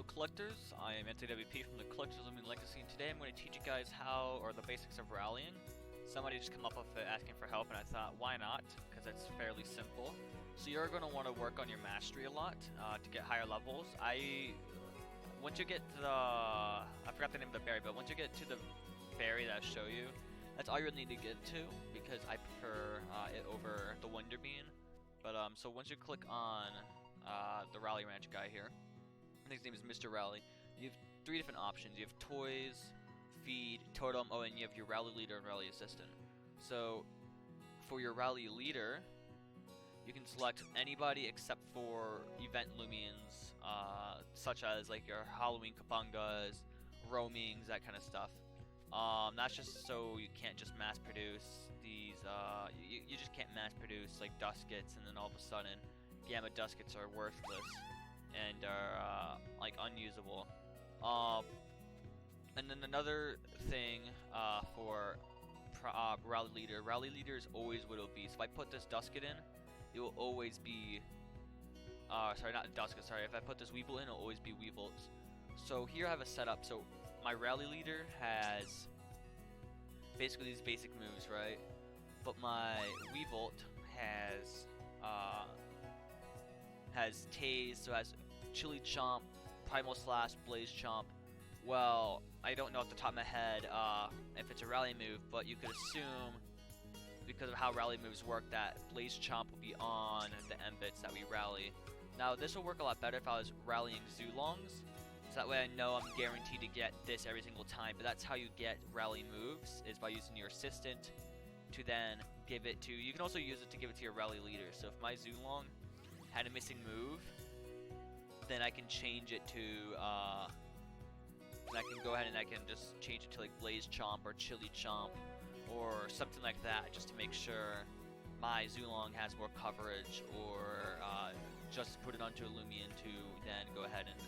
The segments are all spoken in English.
collectors, I am NTWP from the Collectors Lumion Legacy, and today I'm going to teach you guys how, or the basics of rallying. Somebody just come up with it asking for help, and I thought, why not? Because it's fairly simple. So you're going to want to work on your mastery a lot to get higher levels. Once you get to the, I forgot the name of the berry, but once you get to the berry that I show you, that's all you really need to get to, because I prefer it over the Wonder Bean. But so once you click on the Rally Ranch guy here, I think his name is Mr. Rally. You have three different options. You have toys, feed, totem, and you have your rally leader and rally assistant. So for your rally leader, you can select anybody except for event Lumions, such as like your Halloween Kapungas, roamings, that kind of stuff. That's just so you can't just mass produce these, you just can't mass produce like Duskets and then all of a sudden Gamma Duskets are worthless and are like unusable. And then another thing for Rally Leader is always what it'll be. So if I put this Dusket in, it will always be, sorry, not Dusket, sorry. If I put this Weevil in, it'll always be Weevils. So here I have a setup. So my Rally Leader has basically these basic moves, right? But my Weevolt has Tase, so it has Chili Chomp, Primal Slash, Blaze Chomp. Well, I don't know off the top of my head if it's a rally move, but you could assume, because of how rally moves work, that Blaze Chomp will be on the M-Bits that we rally. Now, this will work a lot better if I was rallying Zulongs, so that way I know I'm guaranteed to get this every single time. But that's how you get rally moves, is by using your assistant to then give it to... You can also use it to give it to your rally leader. So if my Zulong had a missing move, then I can change it to, I can go ahead and I can just change it to like Blaze Chomp or Chili Chomp or something like that, just to make sure my Zulong has more coverage, or just put it onto a Lumion to then go ahead and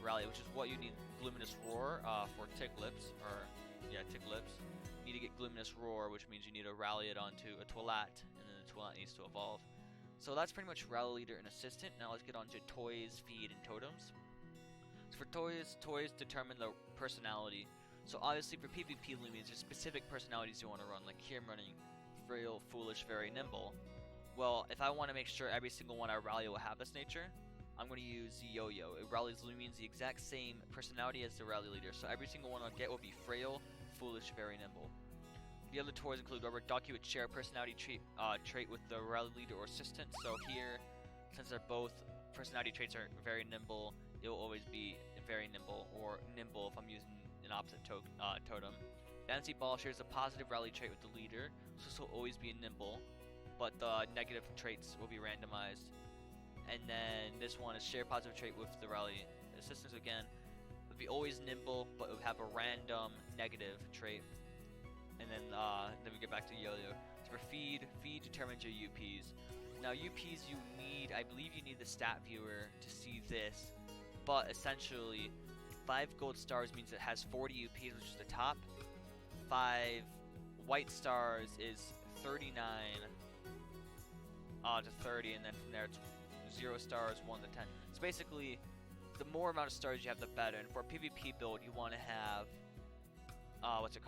rally, which is what you need Gluminous Roar for Ticlips, Ticlips. You need to get Gluminous Roar, which means you need to rally it onto a Twillat, and then the Twillat needs to evolve. So that's pretty much Rally Leader and Assistant. Now let's get on to Toys, Feed, and Totems. So for toys determine the personality. So obviously for PvP Lumions, there's specific personalities you want to run. Like here I'm running Frail, Foolish, Very Nimble. Well, if I want to make sure every single one I rally will have this nature, I'm going to use the Yo-Yo. It rallies Lumions the exact same personality as the Rally Leader. So every single one I'll get will be Frail, Foolish, Very Nimble. The other toys include Rubber Ducky, which share a personality trait with the Rally Leader or Assistant. So here, since they're both personality traits are very nimble, it will always be very nimble, or nimble if I'm using an opposite totem. Bouncy Ball shares a positive rally trait with the leader, so this will always be nimble, but the negative traits will be randomized. And then this one is share positive trait with the Rally Assistant. Again, it will be always nimble, but it will have a random negative trait. And then we get back to Yo-Yo. So for feed determines your UPs. Now UPs I believe you need the stat viewer to see this, but essentially 5 gold stars means it has 40 UPs, which is the top. 5 white stars is 39 to 30, and then from there it's 0 stars, 1 to 10. So basically, the more amount of stars you have, the better. And for a PvP build, you want to have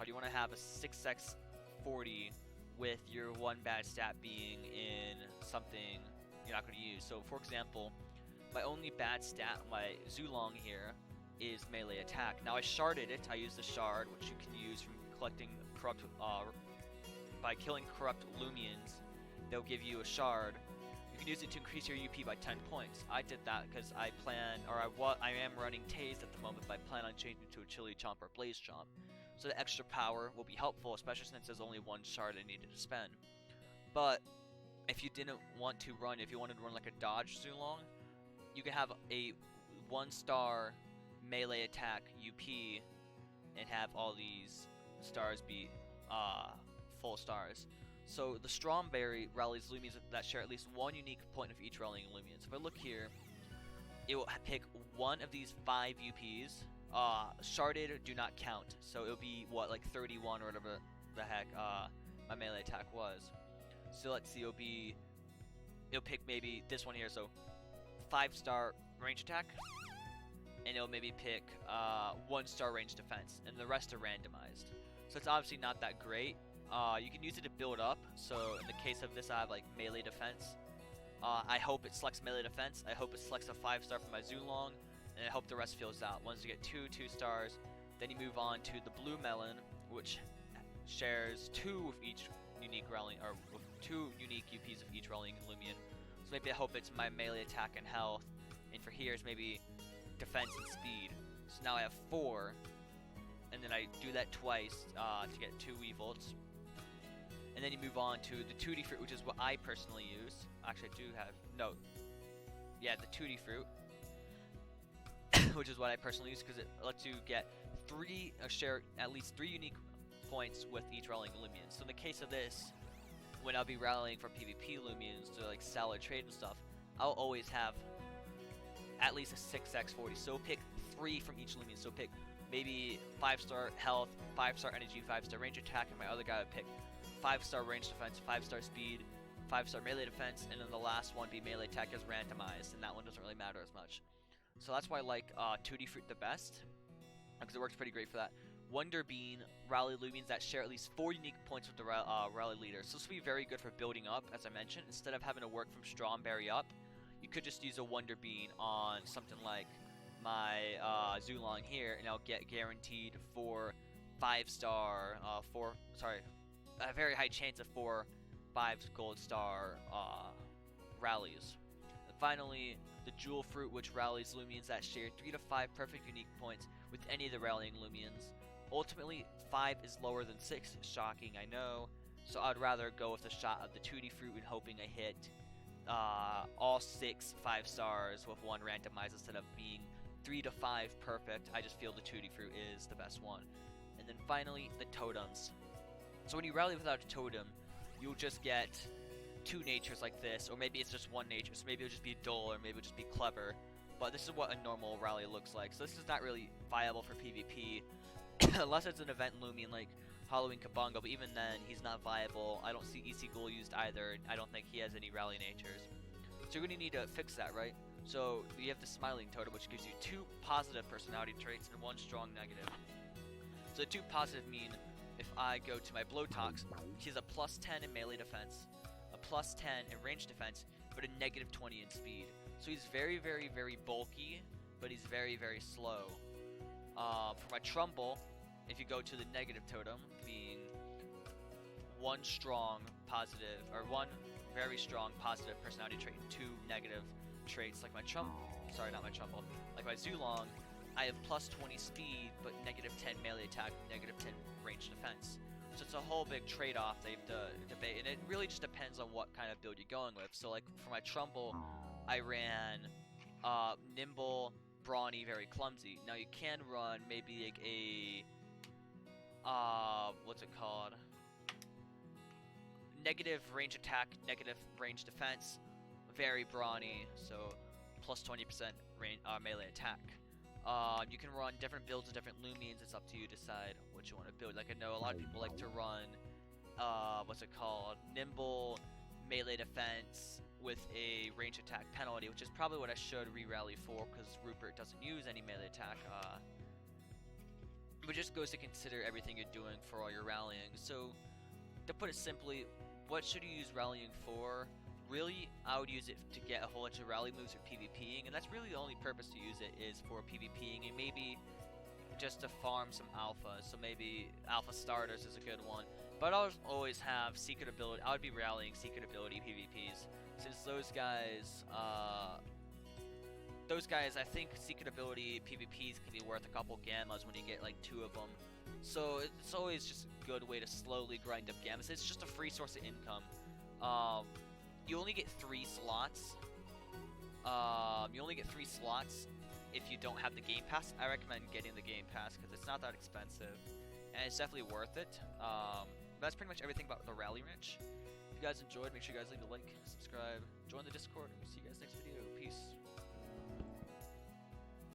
you want to have a 6x40 with your one bad stat being in something you're not going to use. So for example, my only bad stat, my Zulong here, is melee attack. Now I sharded it. I used the shard, which you can use from collecting corrupt, by killing corrupt Lumions. They'll give you a shard. You can use it to increase your UP by 10 points. I did that because I am running Tase at the moment, but I plan on changing to a Chili Chomp or Blaze Chomp. So the extra power will be helpful, especially since there's only one shard I needed to spend. But if you didn't want to run, if you wanted to run like a dodge Zulong, you can have a 1-star melee attack UP and have all these stars be full stars. So the Stromberry rallies Lumions that share at least one unique point of each rallying Lumion. So if I look here, it will pick one of these 5 UPs. Sharded do not count, so it'll be what, like 31 or whatever the heck my melee attack was. So let's see, it'll pick maybe this one here, so 5-star range attack, and it'll maybe pick 1-star range defense, and the rest are randomized. So it's obviously not that great. You can use it to build up. So in the case of this, I have like melee defense. I hope it selects melee defense. I hope it selects a 5-star for my Zulong, and I hope the rest fills out. Once you get 2 stars, then you move on to the blue melon, which shares 2 with each unique rallying, or with 2 unique UPs of each rallying Lumion. So maybe I hope it's my melee attack and health, and for here is maybe defense and speed. So now I have 4, and then I do that twice to get 2 evolts. And then you move on to the Tutti Fruit, which is what I personally use. Actually, I do have, no. Yeah, the Tutti Fruit, which is what I personally use because it lets you get share at least 3 unique points with each rallying Lumion. So in the case of this, when I'll be rallying for PvP Lumions to like sell or trade and stuff, I'll always have at least a 6x40. So pick 3 from each Lumion. So pick maybe 5-star health, 5-star energy, 5-star range attack, and my other guy would pick 5-star range defense, 5-star speed, 5-star melee defense, and then the last one be melee attack is randomized, and that one doesn't really matter as much. So that's why I like Tutti Fruit the best, because it works pretty great for that. Wonder Bean, Rally Lumions that share at least 4 unique points with the Rally Leader. So this will be very good for building up, as I mentioned. Instead of having to work from Stromberry up, you could just use a Wonder Bean on something like my Zulong here, and I'll get guaranteed 4 5-star, a very high chance of 4 5 gold star rallies. And finally, the Jewel Fruit, which rallies Lumions that share 3 to 5 perfect unique points with any of the rallying Lumions. Ultimately, 5 is lower than 6, shocking, I know, so I'd rather go with the shot of the Tutti Fruit and hoping I hit all 6 5 stars with 1 randomized instead of being 3 to 5 perfect. I just feel the Tutti Fruit is the best one. And then finally, the Totems. So when you rally without a totem, you'll just get 2 natures like this, or maybe it's just 1 nature, so maybe it'll just be dull, or maybe it'll just be clever. But this is what a normal rally looks like, so this is not really viable for PvP, unless it's an event Lumion like Halloween Kabongo, but even then, he's not viable. I don't see EC Ghoul used either, I don't think he has any rally natures. So you're going to need to fix that, right? So you have the Smiling Totem, which gives you 2 positive personality traits and 1 strong negative. So the 2 positive mean, if I go to my Blowtox, he has a +10 in melee defense, a +10 in range defense, but a -20 in speed. So he's very, very, very bulky, but he's very, very slow. For my Trumbull, if you go to the negative totem, being 1 strong positive, or 1 very strong positive personality trait and 2 negative traits, like my like my Zulong, I have +20 speed, but -10 melee attack, -10 range defense. So it's a whole big trade-off they have to debate, and it really just depends on what kind of build you're going with. So like for my Trumbull, I ran nimble, brawny, very clumsy. Now you can run maybe like a what's it called? Negative range attack, negative range defense, very brawny, so +20% melee attack. You can run different builds of different Lumions. It's up to you to decide what you want to build. Like I know a lot of people like to run, what's it called? Nimble, melee defense with a range attack penalty, which is probably what I should re-rally for because Rupert doesn't use any melee attack. But just goes to consider everything you're doing for all your rallying. So to put it simply, what should you use rallying for? Really, I would use it to get a whole bunch of rally moves for PvPing, and that's really the only purpose to use it is for PvPing, and maybe just to farm some alpha. So maybe alpha starters is a good one. But I'll always have secret ability. I would be rallying secret ability PvPs, since those guys, I think secret ability PvPs can be worth a couple gammas when you get like 2 of them. So it's always just a good way to slowly grind up gammas. It's just a free source of income. You only get 3 slots. If you don't have the Game Pass. I recommend getting the Game Pass because it's not that expensive, and it's definitely worth it. That's pretty much everything about the Rally Ranch. If you guys enjoyed, make sure you guys leave a like, subscribe, join the Discord, and we'll see you guys next video. Peace.